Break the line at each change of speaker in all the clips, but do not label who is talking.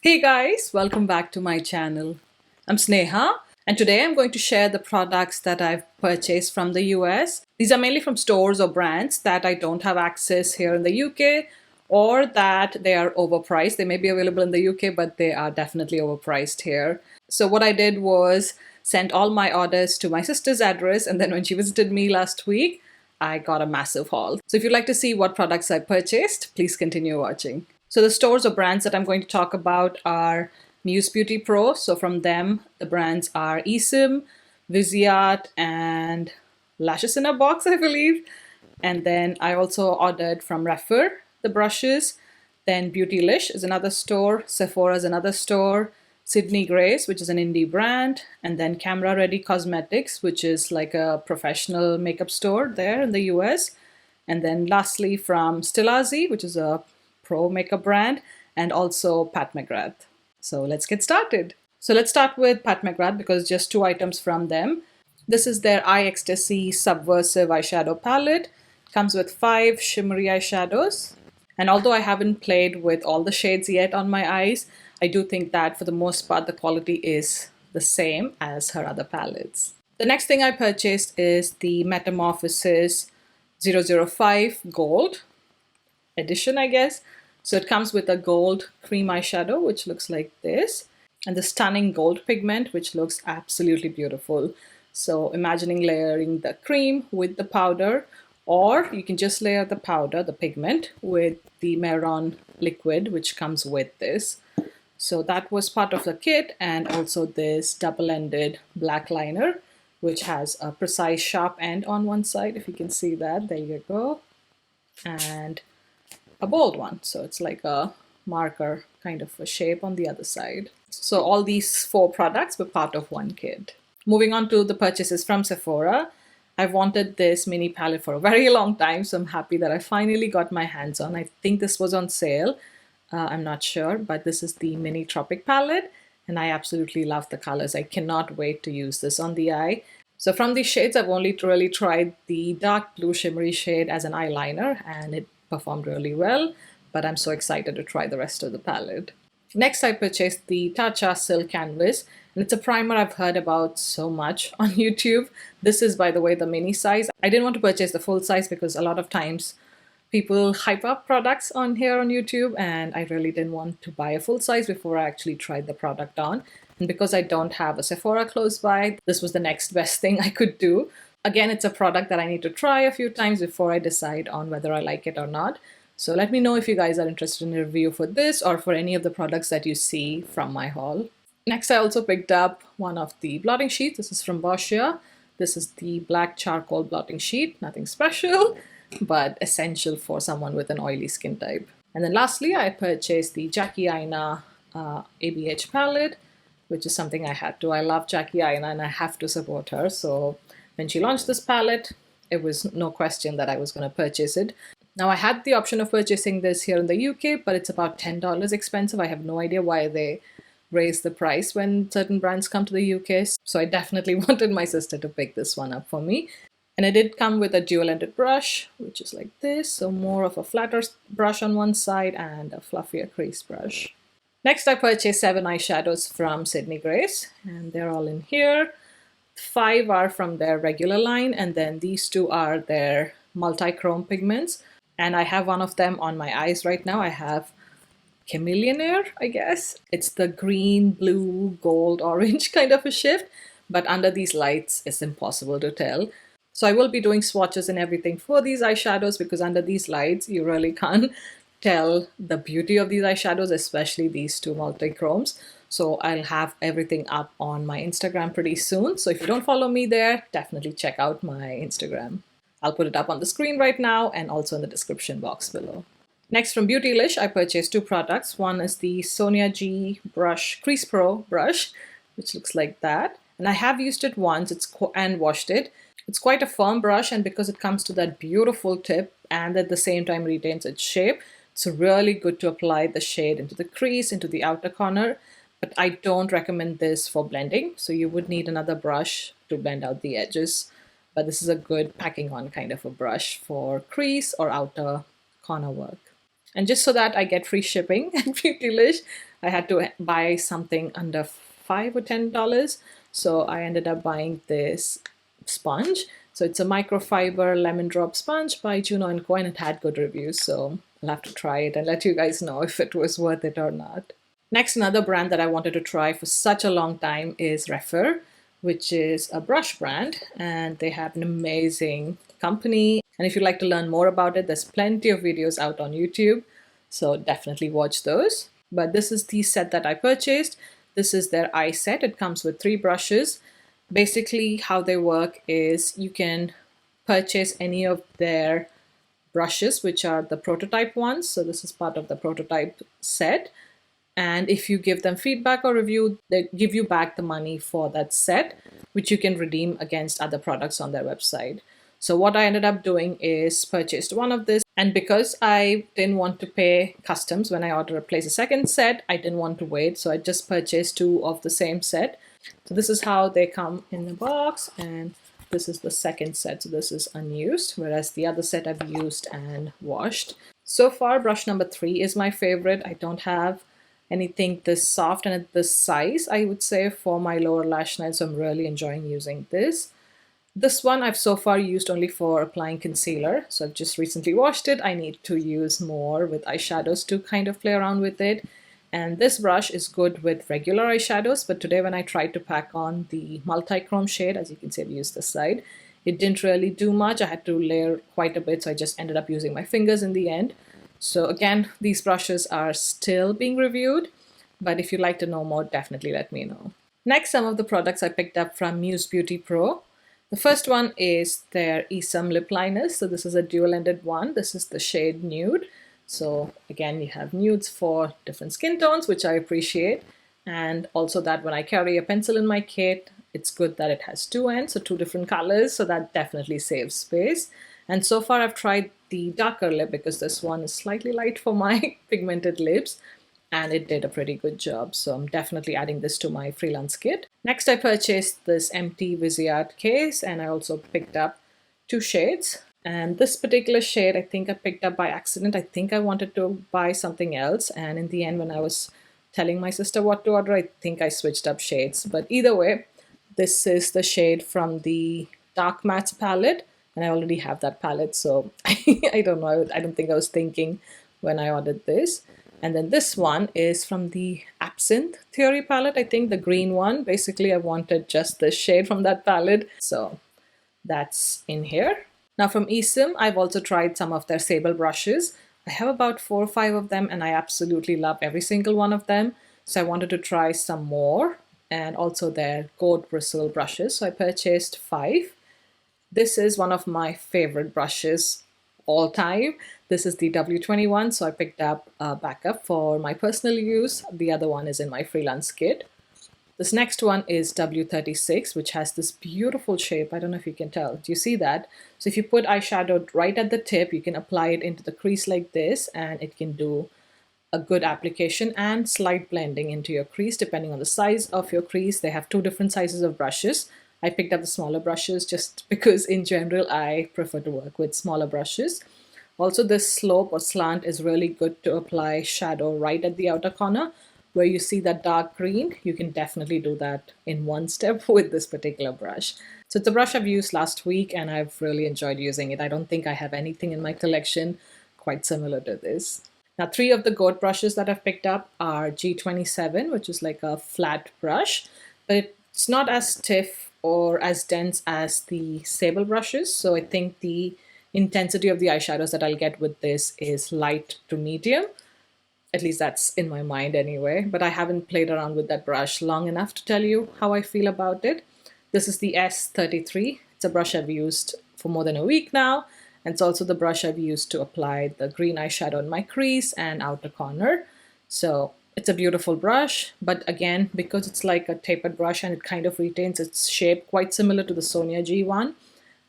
Hey guys, welcome back to my channel. I'm Sneha and today I'm going to share the products that I've purchased from the US. These are mainly from stores or brands that I don't have access here in the UK or that they are overpriced. They may be available in the UK, but they are definitely overpriced here. So what I did was sent all my orders to my sister's address, and then when she visited me last week, I got a massive haul. So if you'd like to see what products I purchased, please continue watching. So the stores or brands that I'm going to talk about are Muse Beauty Pro. So from them, the brands are ESUM, Viseart, and Lashes in a Box, I believe. And then I also ordered from Rephr, the brushes. Then Beautylish is another store, Sephora is another store, Sydney Grace, which is an indie brand, and then Camera Ready Cosmetics, which is like a professional makeup store there in the US. And then lastly from Stilazzi, which is a pro makeup brand, and also Pat McGrath. So let's get started. So let's start with Pat McGrath because just two items from them. This is their Ecstasy Subversive eyeshadow palette. Comes with 5 shimmery eyeshadows. And although I haven't played with all the shades yet on my eyes, I do think that for the most part the quality is the same as her other palettes. The next thing I purchased is the Metalmorphosis 005 Gold edition, I guess. So it comes with a gold cream eyeshadow, which looks like this, and the stunning gold pigment, which looks absolutely beautiful. So imagining layering the cream with the powder, or you can just layer the powder, the pigment, with the Maron liquid, which comes with this. So that was part of the kit, and also this double-ended black liner, which has a precise sharp end on one side, if you can see that. There you go. And a bold one, so it's like a marker kind of a shape on the other side. So all these 4 products were part of one kit. Moving on to the purchases from Sephora. I've wanted this mini palette for a very long time, so I'm happy that I finally got my hands on. I think this was on sale. I'm not sure, but this is the Mini Tropic palette, and I absolutely love the colors. I cannot wait to use this on the eye. So from these shades, I've only really tried the dark blue shimmery shade as an eyeliner, and it performed really well, but I'm so excited to try the rest of the palette. Next, I purchased the Tatcha Silk Canvas, and it's a primer I've heard about so much on YouTube. This is, by the way, the mini size. I didn't want to purchase the full size because a lot of times people hype up products on here on YouTube, and I really didn't want to buy a full size before I actually tried the product on. And because I don't have a Sephora close by, this was the next best thing I could do. Again, it's a product that I need to try a few times before I decide on whether I like it or not. So let me know if you guys are interested in a review for this or for any of the products that you see from my haul. Next, I also picked up one of the blotting sheets. This is from Boscia. This is the black charcoal blotting sheet. Nothing special, but essential for someone with an oily skin type. And then lastly, I purchased the Jackie Aina ABH palette, which is something I had to. I love Jackie Aina and I have to support her. So when she launched this palette, it was no question that I was going to purchase it. Now I had the option of purchasing this here in the UK, but it's about $10 expensive. I have no idea why they raise the price when certain brands come to the UK. So I definitely wanted my sister to pick this one up for me. And it did come with a dual-ended brush, which is like this. So more of a flatter brush on one side and a fluffier crease brush. Next, I purchased 7 eyeshadows from Sydney Grace, and they're all in here. 5 are from their regular line, and then these 2 are their multi-chrome pigments. And I have one of them on my eyes right now. I have Chameleonaire, I guess. It's the green, blue, gold, orange kind of a shift, but under these lights, it's impossible to tell. So I will be doing swatches and everything for these eyeshadows because under these lights, you really can't tell the beauty of these eyeshadows, especially these 2 multi-chromes. So I'll have everything up on my Instagram pretty soon. So if you don't follow me there, definitely check out my Instagram. I'll put it up on the screen right now and also in the description box below. Next, from Beautylish, I purchased 2 products. One is the Sonia G brush, Crease Pro brush, which looks like that. And I have used it once and washed it. It's quite a firm brush, and because it comes to that beautiful tip and at the same time retains its shape, it's really good to apply the shade into the crease, into the outer corner. But I don't recommend this for blending, so you would need another brush to blend out the edges. But this is a good packing on kind of a brush for crease or outer corner work. And just so that I get free shipping and free delish, I had to buy something under $5 or $10. So I ended up buying this sponge. So it's a microfiber lemon drop sponge by Juno and Co, and it had good reviews. So I'll have to try it and let you guys know if it was worth it or not. Next, another brand that I wanted to try for such a long time is Rephr, which is a brush brand, and they have an amazing company. And if you'd like to learn more about it, there's plenty of videos out on YouTube, so definitely watch those. But this is the set that I purchased. This is their eye set. It comes with 3 brushes. Basically, how they work is you can purchase any of their brushes, which are the prototype ones. So this is part of the prototype set. And if you give them feedback or review, they give you back the money for that set, which you can redeem against other products on their website. So what I ended up doing is purchased one of this. And because I didn't want to pay customs when I place a second set, I didn't want to wait. So I just purchased 2 of the same set. So this is how they come in the box. And this is the second set. So this is unused, whereas the other set I've used and washed. So far, brush number 3 is my favorite. I don't have anything this soft and at this size, I would say, for my lower lash line. So I'm really enjoying using this. This one I've so far used only for applying concealer. So I've just recently washed it. I need to use more with eyeshadows to kind of play around with it. And this brush is good with regular eyeshadows. But today when I tried to pack on the multi-chrome shade, as you can see, I've used this side, it didn't really do much. I had to layer quite a bit. So I just ended up using my fingers in the end. So again, these brushes are still being reviewed. But if you'd like to know more, definitely let me know. Next, some of the products I picked up from Muse Beauty Pro. The first one is their ESUM lip liners. So this is a dual-ended one. This is the shade Nude. So again, you have nudes for different skin tones, which I appreciate. And also that when I carry a pencil in my kit, it's good that it has 2 ends, so 2 different colors. So that definitely saves space. And so far I've tried the darker lip because this one is slightly light for my pigmented lips. And it did a pretty good job. So I'm definitely adding this to my freelance kit. Next, I purchased this empty Viseart case, and I also picked up 2 shades. And this particular shade, I think I picked up by accident. I think I wanted to buy something else. And in the end, when I was telling my sister what to order, I think I switched up shades. But either way, this is the shade from the Dark Mattes palette. And I already have that palette, so I don't know. I don't think I was thinking when I ordered this. And then this one is from the Absinthe Theory palette, I think, the green one. Basically, I wanted just this shade from that palette. So that's in here. Now from ESUM, I've also tried some of their sable brushes. I have about 4 or 5 of them, and I absolutely love every single one of them. So I wanted to try some more, and also their gold bristle brushes. So I purchased 5. This is one of my favorite brushes all time. This is the W21, so I picked up a backup for my personal use. The other one is in my freelance kit. This next one is W36, which has this beautiful shape. I don't know if you can tell. Do you see that? So if you put eyeshadow right at the tip, you can apply it into the crease like this, and it can do a good application and slight blending into your crease depending on the size of your crease. They have 2 different sizes of brushes. I picked up the smaller brushes just because in general I prefer to work with smaller brushes. Also, this slope or slant is really good to apply shadow right at the outer corner. Where you see that dark green, you can definitely do that in one step with this particular brush. So it's a brush I've used last week and I've really enjoyed using it. I don't think I have anything in my collection quite similar to this. Now, 3 of the goat brushes that I've picked up are G27, which is like a flat brush, but it's not as stiff or as dense as the sable brushes. So I think the intensity of the eyeshadows that I'll get with this is light to medium. At least that's in my mind anyway. But I haven't played around with that brush long enough to tell you how I feel about it. This is the S33. It's a brush I've used for more than a week now. And it's also the brush I've used to apply the green eyeshadow in my crease and outer corner. So it's a beautiful brush, but again, because it's like a tapered brush and it kind of retains its shape quite similar to the Sonia G one,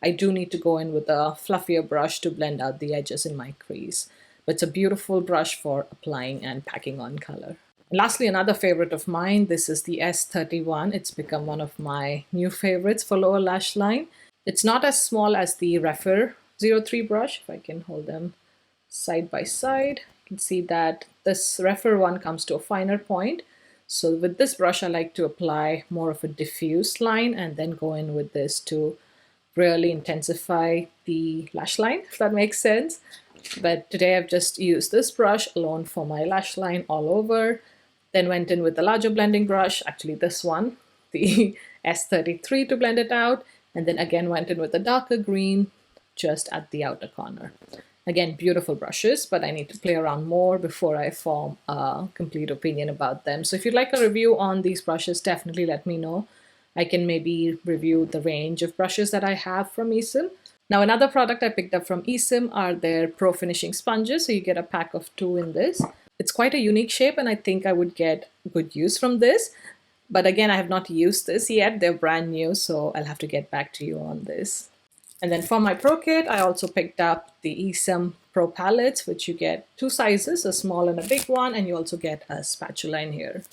I do need to go in with a fluffier brush to blend out the edges in my crease. But it's a beautiful brush for applying and packing on color. And lastly, another favorite of mine, this is the S31. It's become one of my new favorites for lower lash line. It's not as small as the Rephr 03 brush, if I can hold them side by side. can see that this Rephr one comes to a finer point. So with this brush, I like to apply more of a diffuse line and then go in with this to really intensify the lash line, if that makes sense. But today I've just used this brush alone for my lash line all over. Then went in with the larger blending brush, actually this one, the S33, to blend it out. And then again went in with the darker green just at the outer corner. Again, beautiful brushes, but I need to play around more before I form a complete opinion about them. So if you'd like a review on these brushes, definitely let me know. I can maybe review the range of brushes that I have from ESUM. Now, another product I picked up from ESUM are their Pro Finishing Sponges. So you get a pack of 2 in this. It's quite a unique shape, and I think I would get good use from this. But again, I have not used this yet. They're brand new, so I'll have to get back to you on this. And then for my Pro Kit, I also picked up the ESUM Pro palettes, which you get 2 sizes, a small and a big one, and you also get a spatula in here.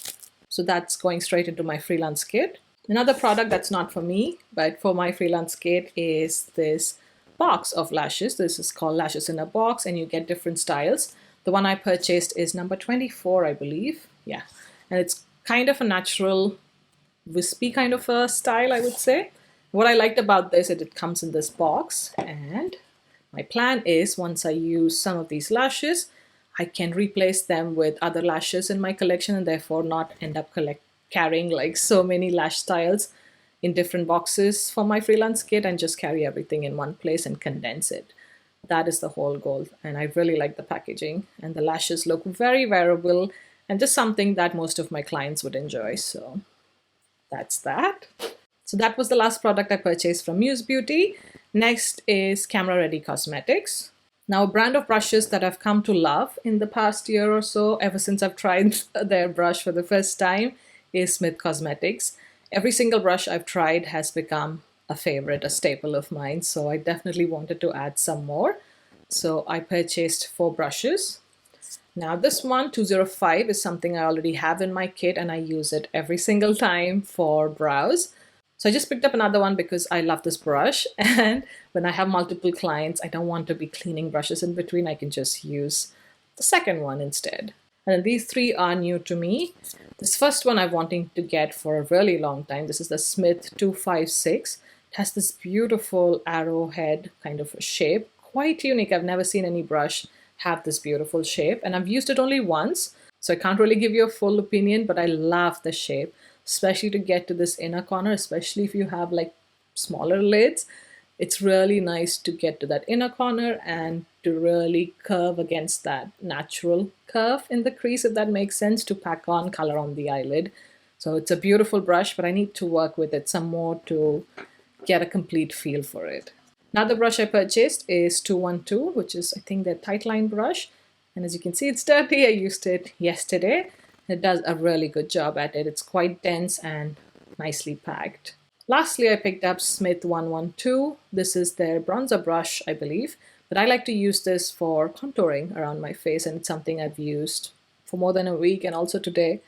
So that's going straight into my freelance kit. Another product that's not for me, but for my freelance kit is this box of lashes. This is called Lashes in a Box, and you get different styles. The one I purchased is number 24, I believe. Yeah, and it's kind of a natural, wispy kind of a style, I would say. What I liked about this is it comes in this box, and my plan is once I use some of these lashes, I can replace them with other lashes in my collection and therefore not end up carrying like so many lash styles in different boxes for my freelance kit, and just carry everything in one place and condense it. That is the whole goal, and I really like the packaging, and the lashes look very wearable and just something that most of my clients would enjoy. So that's that. So that was the last product I purchased from Muse Beauty. Next is Camera Ready Cosmetics. Now, a brand of brushes that I've come to love in the past year or so, ever since I've tried their brush for the first time, is Smith Cosmetics. Every single brush I've tried has become a favorite, a staple of mine, so I definitely wanted to add some more. So I purchased 4 brushes. Now this one, 205, is something I already have in my kit, and I use it every single time for brows. So I just picked up another one because I love this brush, and when I have multiple clients, I don't want to be cleaning brushes in between. I can just use the second one instead. And then these 3 are new to me. This first one I've wanting to get for a really long time. This is the Smith 256. It has this beautiful arrowhead kind of a shape, quite unique. I've never seen any brush have this beautiful shape, and I've used it only once, so I can't really give you a full opinion, but I love the shape. Especially to get to this inner corner, especially if you have like smaller lids. It's really nice to get to that inner corner and to really curve against that natural curve in the crease, if that makes sense, to pack on color on the eyelid. So it's a beautiful brush, but I need to work with it some more to get a complete feel for it. Another brush I purchased is 212, which is I think their tight line brush. And as you can see, it's dirty. I used it yesterday. It does a really good job at it. It's quite dense and nicely packed. Lastly, I picked up Smith 112. This is their bronzer brush, I believe, but I like to use this for contouring around my face, and it's something I've used for more than a week, and also today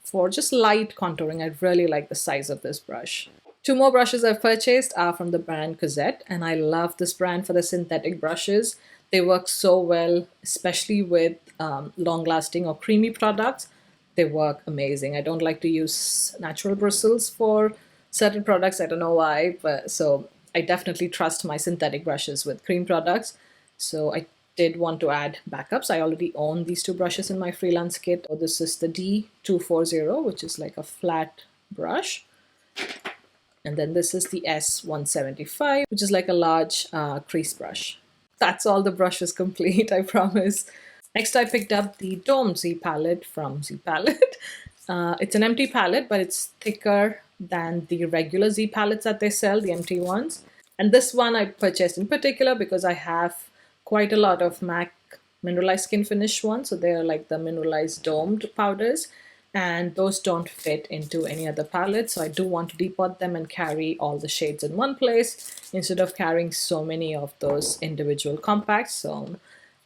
for just light contouring. I really like the size of this brush. 2 more brushes I've purchased are from the brand Cozzette, and I love this brand for the synthetic brushes. They work so well, especially with long-lasting or creamy products. They work amazing. I don't like to use natural bristles for certain products. I don't know why, but so I definitely trust my synthetic brushes with cream products. So I did want to add backups. I already own these 2 brushes in my freelance kit. So this is the D240, which is like a flat brush. And then this is the S175, which is like a large crease brush. That's all the brushes complete, I promise. Next, I picked up the Dome Z palette from Z Palette. It's an empty palette, but it's thicker than the regular Z palettes that they sell, the empty ones. And this one I purchased in particular because I have quite a lot of MAC mineralized skin finish ones. So they're like the mineralized domed powders, and those don't fit into any other palette. So I do want to depot them and carry all the shades in one place instead of carrying so many of those individual compacts. So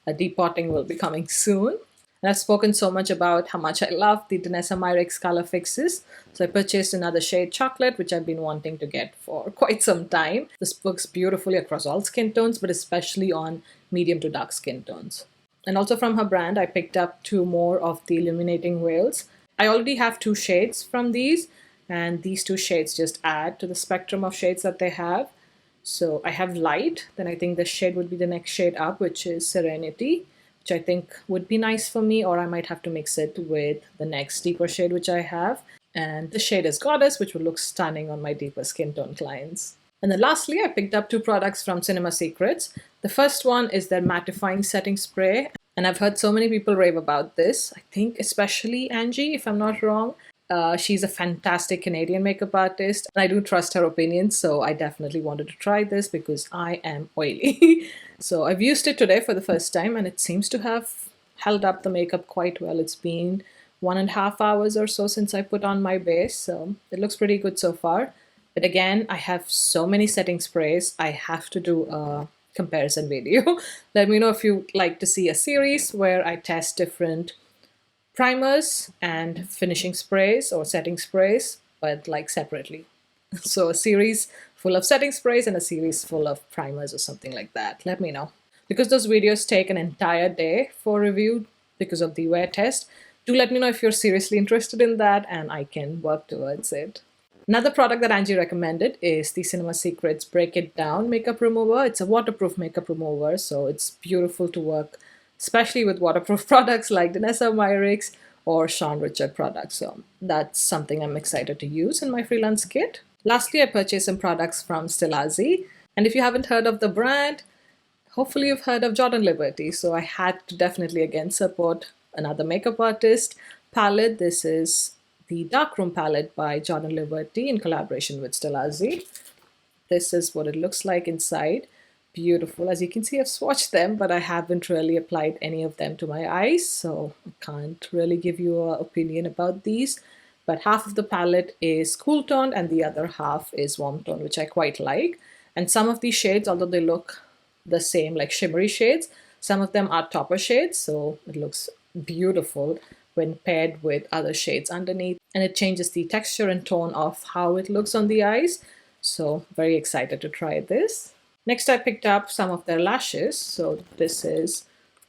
a depotting will be coming soon. And I've spoken so much about how much I love the Danessa Myricks color fixes. So I purchased another shade Chocolate, which I've been wanting to get for quite some time. This works beautifully across all skin tones, but especially on medium to dark skin tones. And also from her brand, I picked up 2 more of the illuminating veils. I already have 2 shades from these, and these 2 shades just add to the spectrum of shades that they have. So I have light, then I think the shade would be the next shade up, which is Serenity, which I think would be nice for me, or I might have to mix it with the next deeper shade which I have. And the shade is Goddess, which will look stunning on my deeper skin tone clients. And then lastly, I picked up 2 products from Cinema Secrets. The first one is their Mattifying Setting Spray. And I've heard so many people rave about this. I think especially Angie, if I'm not wrong. She's a fantastic Canadian makeup artist, and I do trust her opinions, so I definitely wanted to try this because I am oily. So I've used it today for the first time, and it seems to have held up the makeup quite well. It's been 1.5 hours or so since I put on my base, so it looks pretty good so far. But again, I have so many setting sprays, I have to do a comparison video. Let me know if you'd like to see a series where I test different primers and finishing sprays or setting sprays, but like separately. So a series full of setting sprays and a series full of primers or something like that. Let me know. Because those videos take an entire day for review because of the wear test, do let me know if you're seriously interested in that and I can work towards it. Another product that Angie recommended is the Cinema Secrets Break It Down makeup remover. It's a waterproof makeup remover, so it's beautiful to work, especially with waterproof products like Danessa Myricks or Sean Richard products. So that's something I'm excited to use in my freelance kit. Lastly, I purchased some products from Stilazzi. And if you haven't heard of the brand, hopefully you've heard of Jordan Liberty. So I had to definitely again support another makeup artist palette. This is the Darkroom palette by Jordan Liberty in collaboration with Stilazzi. This is what it looks like inside. Beautiful. As you can see, I've swatched them, but I haven't really applied any of them to my eyes, so I can't really give you an opinion about these. But half of the palette is cool toned and the other half is warm toned, which I quite like. And some of these shades, although they look the same, like shimmery shades, some of them are topper shades, so it looks beautiful when paired with other shades underneath, and it changes the texture and tone of how it looks on the eyes. So very excited to try this. Next, I picked up some of their lashes. So this is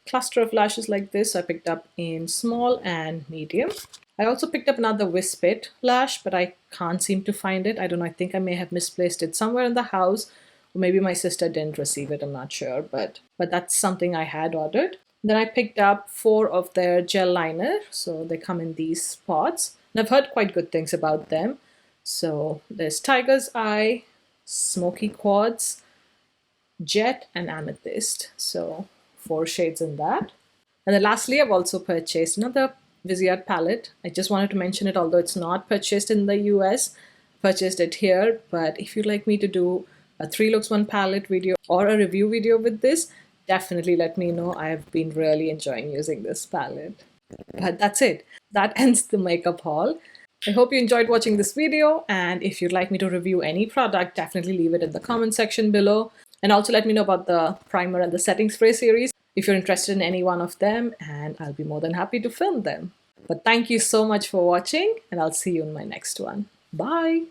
a cluster of lashes like this. I picked up in small and medium. I also picked up another Wispit lash, but I can't seem to find it. I don't know, I think I may have misplaced it somewhere in the house, or maybe my sister didn't receive it, I'm not sure, but that's something I had ordered. Then I picked up 4 of their gel liner. So they come in these pots. And I've heard quite good things about them. So there's Tiger's Eye, Smoky Quartz, Jet, and Amethyst. So 4 shades in that. And then lastly, I've also purchased another Viseart palette. I just wanted to mention it, although it's not purchased in the US. Purchased it here. But if you'd like me to do a 3 looks 1 palette video or a review video with this, definitely let me know. I've been really enjoying using this palette. But that's it. That ends the makeup haul. I hope you enjoyed watching this video, and if you'd like me to review any product, definitely leave it in the comment section below. And also let me know about the primer and the setting spray series if you're interested in any one of them, and I'll be more than happy to film them. But thank you so much for watching, and I'll see you in my next one. Bye!